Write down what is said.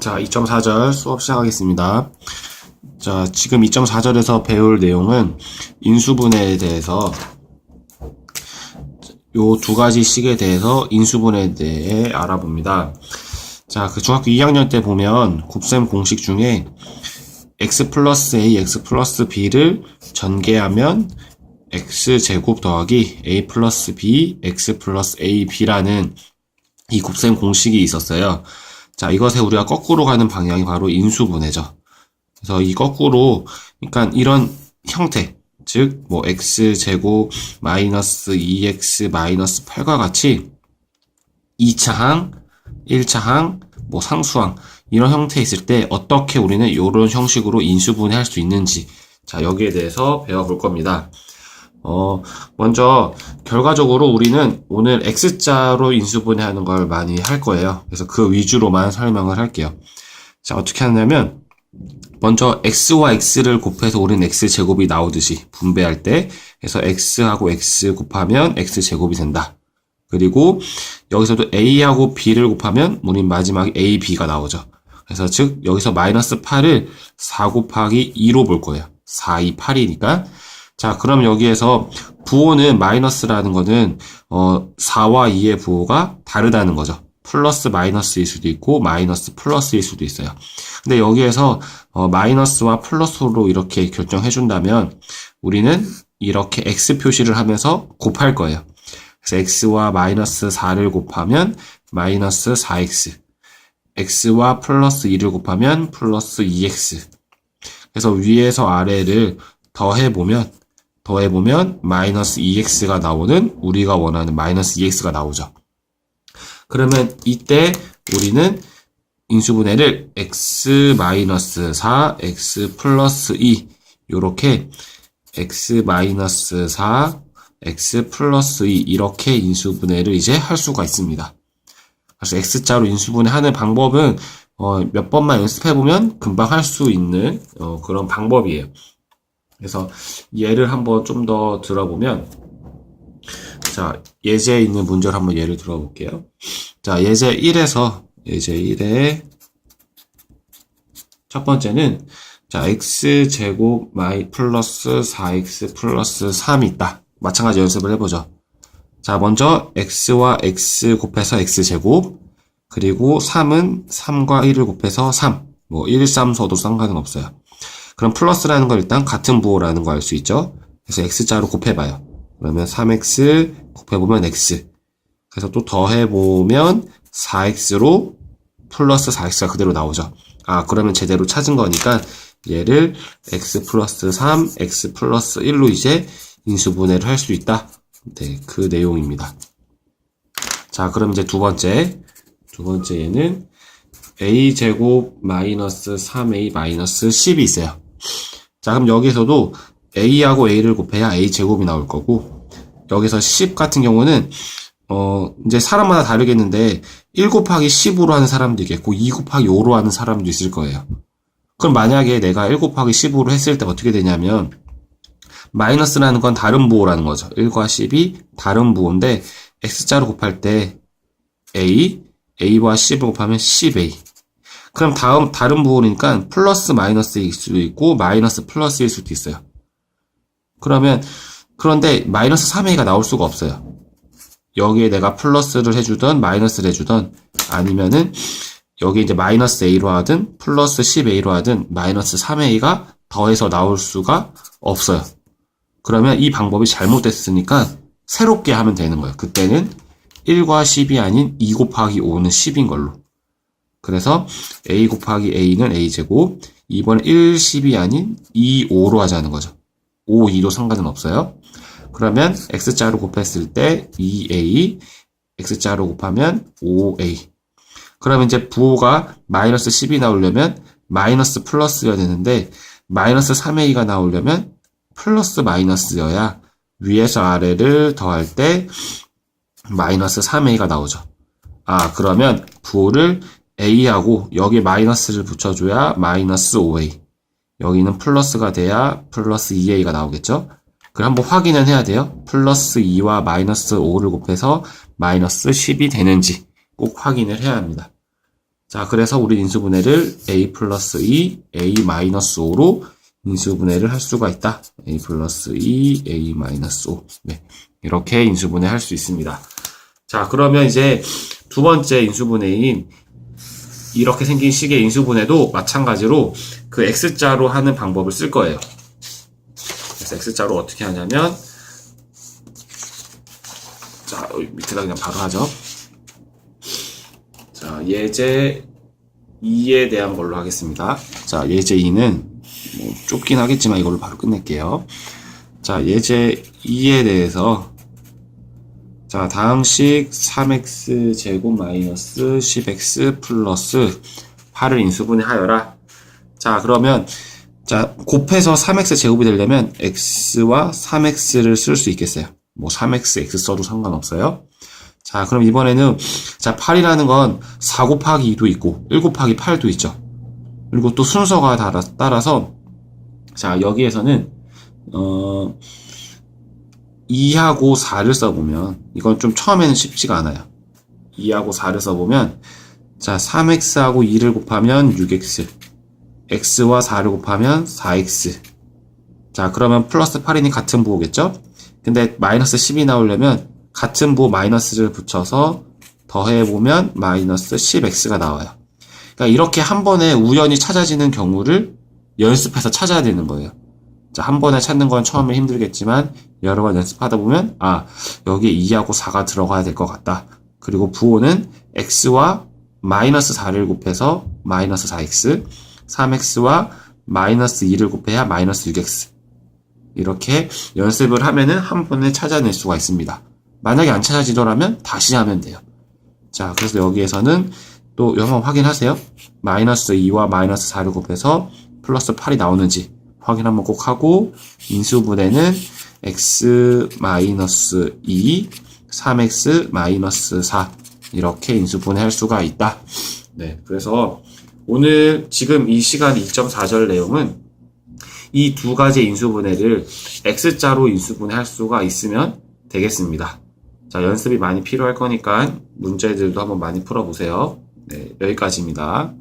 자, 2.4절 수업 시작하겠습니다. 자, 지금 2.4절에서 배울 내용은 인수분해에 대해서 요 두 가지 식에 대해서 인수분해에 대해 알아봅니다. 자, 그 중학교 2학년 때 보면 곱셈 공식 중에 x 플러스 a, x 플러스 b를 전개하면 x제곱 더하기 a 플러스 b, x 플러스 ab라는 이 곱셈 공식이 있었어요. 자, 이것에 우리가 거꾸로 가는 방향이 바로 인수분해죠. 그래서 이 거꾸로, 그러니까 이런 형태, 즉, x제곱 마이너스 2x 마이너스 8과 같이 2차 항, 1차 항, 상수항, 이런 형태에 있을 때 어떻게 우리는 이런 형식으로 인수분해할 수 있는지, 자, 여기에 대해서 배워볼 겁니다. 먼저 결과적으로 우리는 오늘 X자로 인수분해하는 걸 많이 할 거예요. 그래서 그 위주로만 설명을 할게요. 자, 어떻게 하냐면 먼저 X와 X를 곱해서 우리는 X제곱이 나오듯이 분배할 때 그래서 X하고 X 곱하면 X제곱이 된다. 그리고 여기서도 A하고 B를 곱하면 우린 마지막에 A, B가 나오죠. 그래서 즉 여기서 마이너스 8을 4 곱하기 2로 볼 거예요. 4, 2, 8이니까 자, 그럼 여기에서 부호는 마이너스라는 거는 4와 2의 부호가 다르다는 거죠. 플러스 마이너스일 수도 있고 마이너스 플러스일 수도 있어요. 근데 여기에서 마이너스와 플러스로 이렇게 결정해 준다면 우리는 이렇게 x 표시를 하면서 곱할 거예요. 그래서 x와 마이너스 4를 곱하면 마이너스 4x, x와 플러스 2를 곱하면 플러스 2x. 그래서 위에서 아래를 더해보면 마이너스 2x가 나오는 우리가 원하는 마이너스 2x가 나오죠. 그러면 이때 우리는 인수분해를 x 마이너스 4, x 플러스 2 요렇게 x 마이너스 4, x 플러스 2 이렇게 인수분해를 이제 할 수가 있습니다. 그래서 x자로 인수분해하는 방법은 몇 번만 연습해보면 금방 할 수 있는 그런 방법이에요. 그래서 예를 한번 좀 더 들어보면 자, 예제에 있는 문제를 한번 예를 들어볼게요. 자, 예제 1의 첫 번째는 자, x제곱 플러스 4x 플러스 3이 있다. 마찬가지 연습을 해보죠. 자, 먼저 x와 x 곱해서 x제곱 그리고 3은 3과 1을 곱해서 3 1, 3 써도 상관은 없어요. 그럼 플러스라는 걸 일단 같은 부호라는 거 알 수 있죠. 그래서 x자로 곱해봐요. 그러면 3x 곱해보면 x. 그래서 또 더해보면 4x로 플러스 4x가 그대로 나오죠. 아, 그러면 제대로 찾은 거니까 얘를 x 플러스 3, x 플러스 1로 이제 인수분해를 할 수 있다. 네, 그 내용입니다. 자, 그럼 이제 두 번째 얘는 a제곱 마이너스 3a 마이너스 10이 있어요. 자, 그럼 여기서도 a하고 a를 곱해야 a제곱이 나올 거고 여기서 10 같은 경우는 이제 사람마다 다르겠는데 1 곱하기 10으로 하는 사람도 있겠고 2 곱하기 5로 하는 사람도 있을 거예요. 그럼 만약에 내가 1 곱하기 10으로 했을 때 어떻게 되냐면 마이너스라는 건 다른 부호라는 거죠. 1과 10이 다른 부호인데 x자로 곱할 때 a와 10을 곱하면 10a. 그럼 다른 부호니까 플러스 마이너스일 수도 있고 마이너스 플러스일 수도 있어요. 그런데 마이너스 3a가 나올 수가 없어요. 여기에 내가 플러스를 해주던 마이너스를 해주던 아니면은 여기 이제 마이너스 a로 하든 플러스 10a로 하든 마이너스 3a가 더해서 나올 수가 없어요. 그러면 이 방법이 잘못됐으니까 새롭게 하면 되는 거예요. 그때는 1과 10이 아닌 2 곱하기 5는 10인 걸로. 그래서 a 곱하기 a는 a제곱, 이번에 1, 10이 아닌 2, 5로 하자는 거죠. 5, 2도 상관은 없어요. 그러면 x자로 곱했을 때 2a, x자로 곱하면 5a. 그러면 이제 부호가 마이너스 10이 나오려면 마이너스 플러스여야 되는데 마이너스 3a가 나오려면 플러스 마이너스여야 위에서 아래를 더할 때 마이너스 3a가 나오죠. 아, 그러면 부호를 a하고 여기에 마이너스를 붙여줘야 마이너스 5a. 여기는 플러스가 돼야 플러스 2a가 나오겠죠? 그럼 한번 확인은 해야 돼요. 플러스 2와 마이너스 5를 곱해서 마이너스 10이 되는지 꼭 확인을 해야 합니다. 자, 그래서 우리 인수분해를 a 플러스 2, a 마이너스 5로 인수분해를 할 수가 있다. a 플러스 2, a 마이너스 5. 네, 이렇게 인수분해 할 수 있습니다. 자, 그러면 이제 두 번째 인수분해인 이렇게 생긴 식의 인수분해도 마찬가지로 그 x자로 하는 방법을 쓸 거예요. 그래서 x자로 어떻게 하냐면, 자, 밑에다 그냥 바로 하죠. 자, 예제 2에 대한 걸로 하겠습니다. 자, 예제 2는 뭐 좁긴 하겠지만 이걸로 바로 끝낼게요. 자, 예제 2에 대해서 자, 다음식 3x 제곱 마이너스 10x 플러스 8을 인수분해하여라. 자, 그러면 자, 곱해서 3x 제곱이 되려면 x와 3x를 쓸 수 있겠어요. 뭐 3x, x 써도 상관없어요. 자, 그럼 이번에는 자, 8이라는 건 4 곱하기 2도 있고 1 곱하기 8도 있죠. 그리고 또 순서가 따라서 자, 여기에서는 2하고 4를 써보면 이건 좀 처음에는 쉽지가 않아요. 2하고 4를 써보면 자, 3x하고 2를 곱하면 6x, x와 4를 곱하면 4x. 자, 그러면 플러스 8이니 같은 부호겠죠? 근데 마이너스 10이 나오려면 같은 부호 마이너스를 붙여서 더해보면 마이너스 10x가 나와요. 그러니까 이렇게 한 번에 우연히 찾아지는 경우를 연습해서 찾아야 되는 거예요. 자, 한 번에 찾는 건 처음에 힘들겠지만 여러 번 연습하다 보면 아, 여기에 2하고 4가 들어가야 될 것 같다. 그리고 부호는 x와 마이너스 4를 곱해서 마이너스 4x, 3x와 마이너스 2를 곱해야 마이너스 6x. 이렇게 연습을 하면은 한 번에 찾아낼 수가 있습니다. 만약에 안 찾아지더라면 다시 하면 돼요. 자, 그래서 여기에서는 또 한번 확인하세요. 마이너스 2와 마이너스 4를 곱해서 플러스 8이 나오는지 확인 한번 꼭 하고, 인수분해는 x 마이너스 2, 3x 마이너스 4 이렇게 인수분해 할 수가 있다. 네, 그래서 오늘 지금 이 시간 2.4절 내용은 이 두 가지 인수분해를 x자로 인수분해 할 수가 있으면 되겠습니다. 자, 연습이 많이 필요할 거니까 문제들도 한번 많이 풀어보세요. 네, 여기까지입니다.